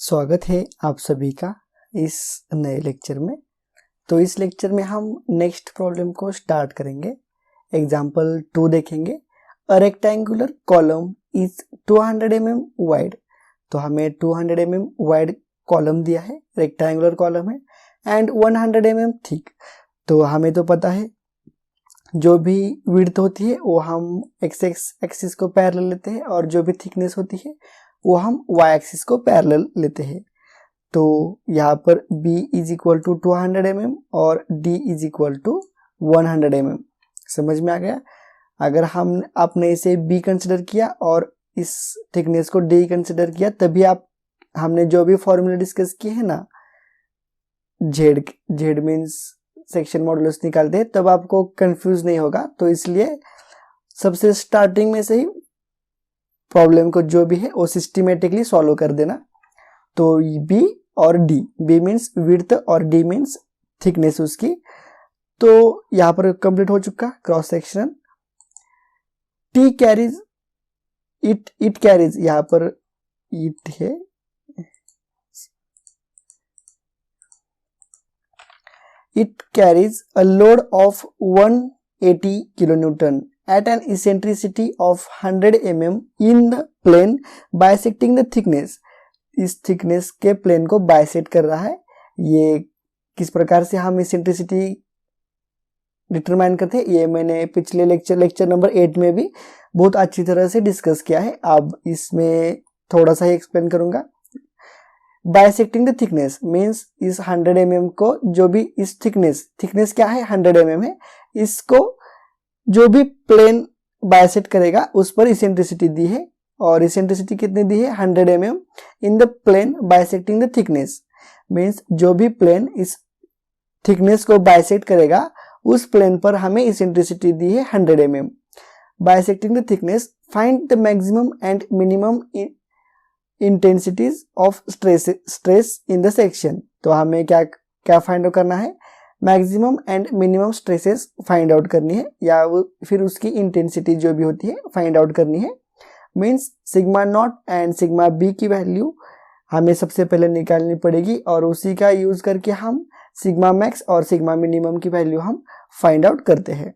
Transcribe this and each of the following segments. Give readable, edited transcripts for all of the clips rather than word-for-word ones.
स्वागत है आप सभी का इस नए लेक्चर में। तो इस लेक्चर में हम नेक्स्ट प्रॉब्लम को स्टार्ट करेंगे। एग्जाम्पल 2 देखेंगे। A rectangular column is 200 mm wide. तो हमें 200 mm वाइड कॉलम दिया है, रेक्टेंगुलर कॉलम है एंड 100 mm थिक। तो हमें तो पता है जो भी विड्थ होती है वो हम एक्स एक्सिस को पैरेलल लेते हैं और जो भी थिकनेस होती है वो हम वाई एक्सिस को पैरेलल लेते हैं। तो यहाँ पर B is equal to 200 mm और D is equal to 100 mm। समझ में आ गया। अगर आपने इसे B कंसिडर किया और इस थिकनेस को D कंसिडर किया तभी हमने जो भी फॉर्मूला डिस्कस किए हैं ना, Z मीन्स सेक्शन मॉडुलस निकालते हैं, तब आपको कंफ्यूज नहीं होगा। तो इसलिए सबसे स्टार्टिंग में से ही प्रॉब्लम को जो भी है वो सिस्टमेटिकली सॉल्व कर देना। तो B और D, B मीन्स विड्थ और D मीन्स थिकनेस उसकी। तो यहाँ पर कंप्लीट हो चुका cross section. T carries it carries, यहाँ पर इट है, it carries a load of 180 kilonewton at an eccentricity of 100 mm in the plane bisecting the thickness। इस थिकनेस के प्लेन को बाइसेक्ट कर रहा है। ये किस प्रकार से हम इसेंट्रिसिटी डिटरमाइन करते हैं ये मैंने पिछले लेक्चर नंबर 8 में भी बहुत अच्छी तरह से डिस्कस किया है। अब इसमें थोड़ा सा ही एक्सप्लेन करूंगा। बाइसेक्टिंग द थिकनेस मीन्स इस 100 mm को जो भी इस थिकनेस क्या है 100 mm है, इसको जो भी प्लेन बाइसेक्ट करेगा उस पर इसेंट्रिसिटी दी है और इसेंट्रिसिटी कितनी दी है 100 mm in the plane bisecting the thickness. Means जो भी प्लेन इस थिकनेस को बाइसेक्ट करेगा उस प्लेन पर हमें इसेंट्रिसिटी दी है 100 mm। Bisecting the thickness, find the maximum and minimum intensities of stress in the section. तो हमें क्या फाइंड आउट करना है, maximum and minimum stresses find out करनी है या फिर उसकी इंटेंसिटी जो भी होती है फाइंड आउट करनी है। Means sigma naught and sigma B की वैल्यू हमें सबसे पहले निकालनी पड़ेगी और उसी का यूज करके हम सिग्मा मैक्स और सिग्मा मिनिमम की वैल्यू हम फाइंड आउट करते हैं।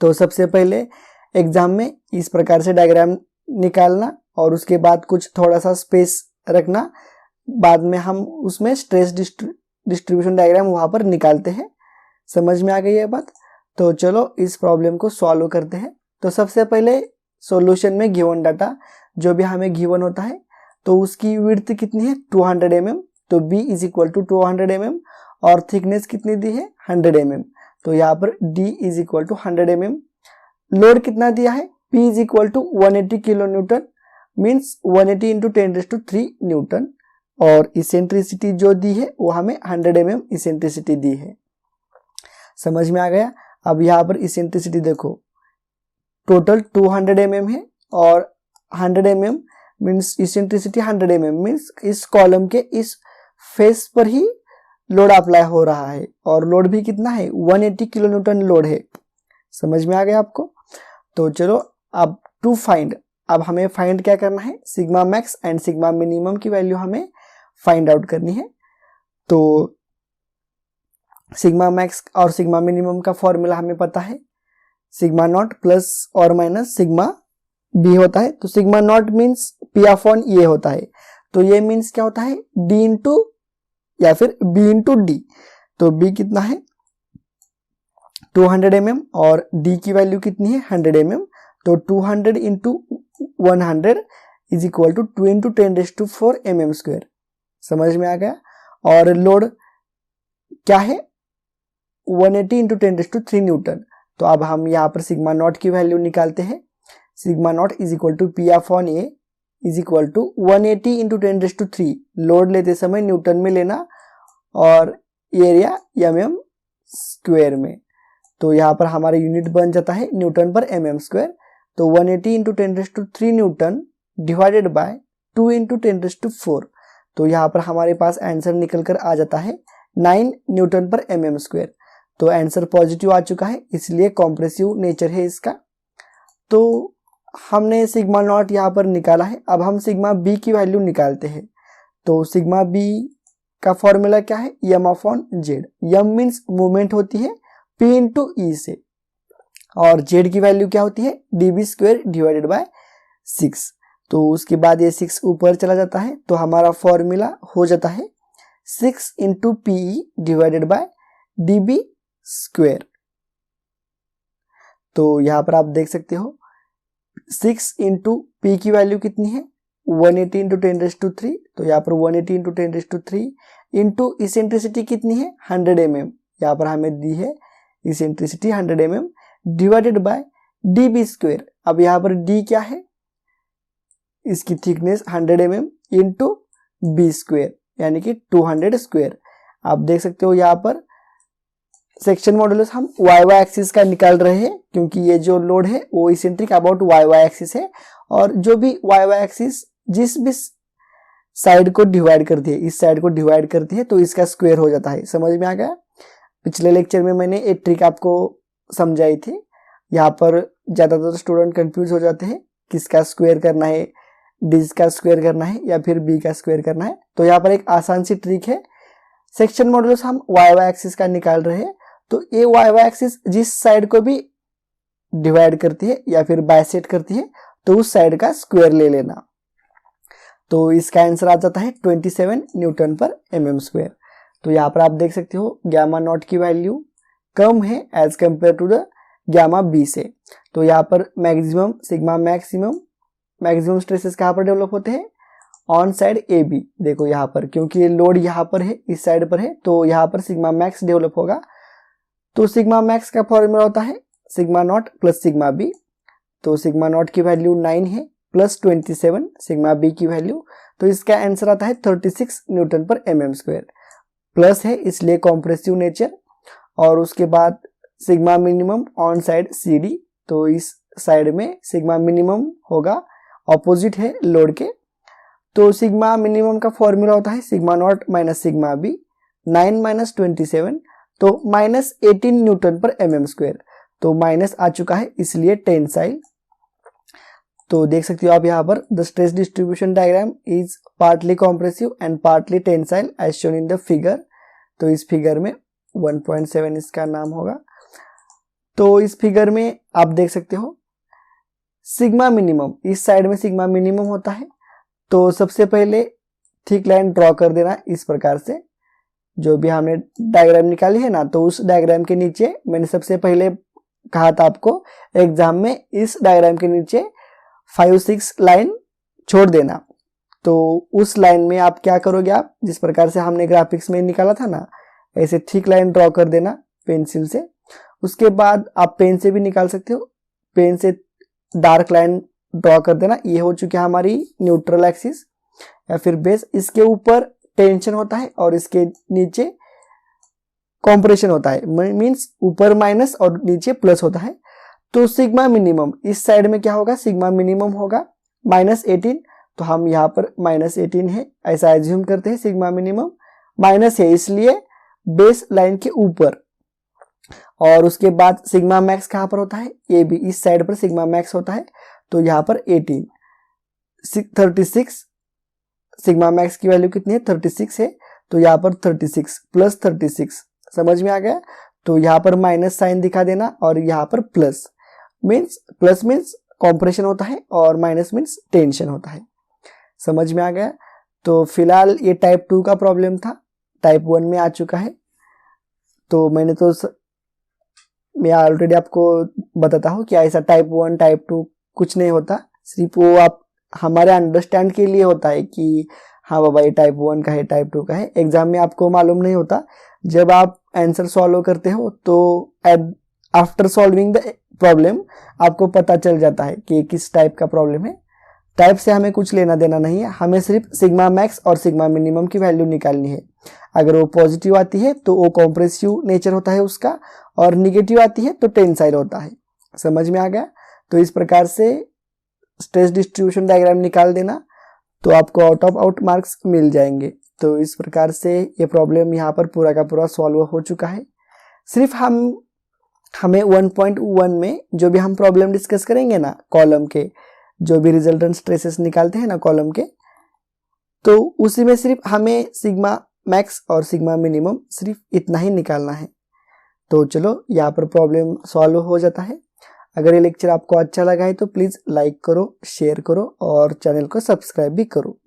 तो सबसे पहले एग्जाम में इस प्रकार से डायग्राम निकालना और उसके बाद कुछ थोड़ा सा स्पेस रखना, बाद में हम उसमें स्ट्रेस डिस्ट्रीब्यूशन डायग्राम वहां पर निकालते हैं। समझ में आ गई है बात। तो चलो इस प्रॉब्लम को सॉल्व करते हैं। तो सबसे पहले सॉल्यूशन में गिवन डाटा जो भी हमें गिवन होता है तो उसकी विड्थ कितनी है 200 mm। तो B is equal to 200 mm और थिकनेस कितनी दी है 100 mm। तो यहाँ पर D is equal to 100 mm। Load कितना दिया है P is equal to 180 kilo newton means 180 into 10⁻³ newton और इसेंट्रिसिटी जो दी है वो हमें 100 mm इसेंट्रिसिटी दी है। समझ में आ गया। अब यहाँ पर इसेंट्रिसिटी देखो, टोटल 200 mm है और 100 mm means eccentricity 100 mm means इस कॉलम के इस फेस पर ही लोड अप्लाई हो रहा है और लोड भी कितना है 180 किलो न्यूटन लोड है। समझ में आ गया आपको। तो चलो अब टू फाइंड, अब हमें फाइंड क्या करना है, sigma max and sigma minimum की वैल्यू हमें फाइंड आउट करनी है। तो सिग्मा मैक्स और सिग्मा मिनिमम का फॉर्मूला हमें पता है, सिग्मा नॉट प्लस और माइनस सिग्मा बी होता है। तो sigma naught means P upon A होता है। तो ये मीन्स क्या होता है डी इंटू या फिर बी इंटू डी। तो बी कितना है 200 mm और डी की वैल्यू कितनी है 100 mm। तो 200 into 100 is equal to 2 into 10⁻⁴ mm²। समझ में आ गया। और लोड क्या है 180 इंटू 10⁻³ न्यूटन। तो अब हम यहाँ पर सिग्मा नॉट की वैल्यू निकालते हैं। Sigma naught is equal to P upon A is equal to 180 into 10⁻³ load लेते समय न्यूटन में लेना और एरिया mm² में। तो यहाँ पर हमारा यूनिट बन जाता है न्यूटन पर mm²। तो 180 into 10⁻³ Newton divided by 2 into 10⁻⁴। तो यहाँ पर हमारे पास आंसर निकल कर आ जाता है 9 न्यूटन पर mm²। तो आंसर पॉजिटिव आ चुका है, इसलिए कॉम्प्रेसिव नेचर है इसका। तो हमने सिग्मा नॉट यहाँ पर निकाला है। अब हम सिग्मा बी की वैल्यू निकालते हैं। तो सिग्मा बी का फॉर्मूला क्या है, यम अपॉन जेड। यम मीन्स मूवमेंट होती है पी इंटू ई से, और जेड की वैल्यू क्या होती है, db स्क्वायर डिवाइडेड बाय 6। तो उसके बाद ये 6 ऊपर चला जाता है, तो हमारा फॉर्मूला हो जाता है 6 into P divided by db square. तो यहां पर आप देख सकते हो 6 इंटू पी की वैल्यू कितनी है, 180 इंटू 10⁻³ तो यहाँ पर 180 इंटू 10⁻³ इंटू इसेंट्रिसिटी कितनी है 100 mm, यहाँ पर हमें दी है eccentricity 100 mm divided by db square. अब यहाँ पर d क्या है, इसकी thickness 100 mm into B square यानी कि 200 स्क्वायर। आप देख सकते हो यहाँ पर सेक्शन मॉडुलस हम y एक्सिस का निकाल रहे हैं, क्योंकि ये जो लोड है वो इसेंट्रिक अबाउट y एक्सिस है, और जो भी y एक्सिस जिस भी साइड को डिवाइड करती है, इस साइड को डिवाइड करती है, तो इसका स्क्वायर हो जाता है। समझ में आ गया। पिछले लेक्चर में मैंने एक ट्रिक आपको समझाई थी, यहाँ पर ज्यादातर स्टूडेंट कंफ्यूज हो जाते हैं किसका स्क्वायर करना है, डी का स्क्वायर करना है या फिर बी का स्क्वायर करना है। तो यहाँ पर एक आसान सी ट्रिक है, सेक्शन मॉडुलस हम y एक्सिस का निकाल रहे हैं, तो ये y एक्सिस जिस साइड को भी डिवाइड करती है या फिर बाइसेक्ट करती है, तो उस साइड का स्क्वायर ले लेना। तो इसका आंसर आ जाता है 27 न्यूटन पर mm स्क्वायर। तो यहाँ पर आप देख सकते हो गामा नॉट की वैल्यू कम है as compare to the gamma B से। तो यहाँ पर मैक्सिमम सिग्मा मैक्सिमम स्ट्रेसेस कहाँ पर डेवलप होते हैं, ऑन साइड ए बी। देखो यहाँ पर क्योंकि ये लोड यहाँ पर है, इस साइड पर है, तो यहाँ पर सिग्मा मैक्स डेवलप होगा। तो सिग्मा मैक्स का फॉर्मूला होता है sigma naught plus sigma B. तो सिग्मा नॉट की वैल्यू 9 है प्लस 27 सिग्मा बी की वैल्यू, तो इसका आंसर आता है 36 न्यूटन पर mm स्क्वायर। प्लस है इसलिए कॉम्प्रेसिव नेचर, और उसके बाद sigma minimum on side C D, तो इस साइड में सिग्मा मिनिमम होगा, ऑपोजिट है लोड के। तो सिग्मा मिनिमम का फॉर्मूला होता है sigma naught minus sigma B, 9 minus 27 तो माइनस 18 न्यूटन पर mm स्क्वायर। तो माइनस आ चुका है इसलिए टेंसाइल। तो देख सकते हो आप यहाँ पर the stress distribution diagram is partly compressive and partly tensile as shown in the figure. तो इस फिगर में 1.7 इसका नाम होगा। तो इस फिगर में आप देख सकते हो सिग्मा मिनिमम, इस साइड में सिग्मा मिनिमम होता है। तो सबसे पहले थिक लाइन ड्रॉ कर देना इस प्रकार से, जो भी हमने डायग्राम निकाली है ना, तो उस डायग्राम के नीचे मैंने सबसे पहले कहा था आपको एग्जाम में, इस डायग्राम के नीचे 5-6 लाइन छोड़ देना। तो उस लाइन में आप क्या करोगे, आप जिस प्रकार से हमने ग्राफिक्स में निकाला था ना, ऐसे थिक लाइन ड्रॉ कर देना पेंसिल से। उसके बाद आप पेन से भी निकाल सकते हो, पेन से डार्क लाइन ड्रॉ कर देना। ये हो चुकी है हमारी न्यूट्रल एक्सिस या फिर बेस। इसके ऊपर टेंशन होता है और इसके नीचे कॉम्प्रेशन होता है, मींस ऊपर माइनस और नीचे प्लस होता है। तो सिग्मा मिनिमम इस साइड में क्या होगा, सिग्मा मिनिमम होगा -18। तो हम यहाँ पर -18 है ऐसा एज्यूम करते हैं। सिग्मा मिनिमम माइनस है इसलिए बेस लाइन के ऊपर। और उसके बाद सिग्मा मैक्स कहाँ पर होता है, ये भी इस साइड पर सिग्मा मैक्स होता है। तो यहाँ पर 18 36 सिग्मा मैक्स की वैल्यू कितनी है, 36 है। तो यहाँ पर 36 प्लस 36, समझ में आ गया। तो यहाँ पर माइनस साइन दिखा देना और यहाँ पर प्लस मीन्स कॉम्प्रेशन होता है और माइनस मीन्स टेंशन होता है। समझ में आ गया। तो फिलहाल ये टाइप 2 का प्रॉब्लम था, टाइप 1 में आ चुका है। तो मैं ऑलरेडी आपको बताता हूँ कि ऐसा टाइप 1 टाइप 2 कुछ नहीं होता, सिर्फ वो आप हमारे अंडरस्टैंड के लिए होता है कि हाँ बाबा ये टाइप 1 का है टाइप 2 का है। एग्जाम में आपको मालूम नहीं होता, जब आप आंसर सॉल्व करते हो तो आफ्टर सॉल्विंग द प्रॉब्लम आपको पता चल जाता है कि किस टाइप का प्रॉब्लम है। टाइप से हमें कुछ लेना देना नहीं है, हमें सिर्फ सिग्मा मैक्स और सिग्मा मिनिमम की वैल्यू निकालनी है। अगर वो पॉजिटिव आती है तो वो कॉम्प्रेसिव नेचर होता है उसका, और निगेटिव आती है तो टेंसाइल होता है। समझ में आ गया। तो इस प्रकार से स्ट्रेस डिस्ट्रीब्यूशन डायग्राम निकाल देना तो आपको आउट ऑफ आउट मार्क्स मिल जाएंगे। तो इस प्रकार से ये प्रॉब्लम यहाँ पर पूरा का पूरा सॉल्व हो चुका है। सिर्फ हमें 1.1 में जो भी हम प्रॉब्लम डिस्कस करेंगे ना, कॉलम के जो भी रिजल्टेंट स्ट्रेसेस निकालते हैं ना कॉलम के, तो उसी में सिर्फ हमें सिग्मा मैक्स और सिग्मा मिनिमम सिर्फ इतना ही निकालना है। तो चलो यहाँ पर प्रॉब्लम सॉल्व हो जाता है। अगर ये लेक्चर आपको अच्छा लगा है तो प्लीज़ लाइक करो, शेयर करो और चैनल को सब्सक्राइब भी करो।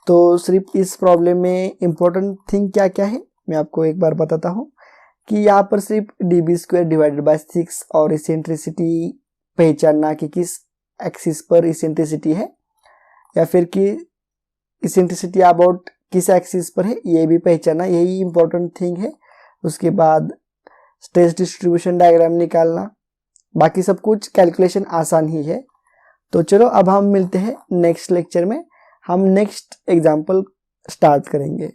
तो सिर्फ इस प्रॉब्लम में इम्पोर्टेंट थिंग क्या क्या है मैं आपको एक बार बताता हूँ कि यहाँ पर सिर्फ dB² डिवाइडेड बाय 6 और इसेंट्रिसिटी पहचानना कि किस एक्सिस पर इसेंट्रिसिटी है या फिर कि इसेंट्रिसिटी अबाउट किस एक्सिस पर है ये भी पहचानना, यही इम्पोर्टेंट थिंग है। उसके बाद स्ट्रेस डिस्ट्रीब्यूशन डायग्राम निकालना, बाकी सब कुछ कैलकुलेशन आसान ही है। तो चलो अब हम मिलते हैं नेक्स्ट लेक्चर में, हम नेक्स्ट एग्जाम्पल स्टार्ट करेंगे।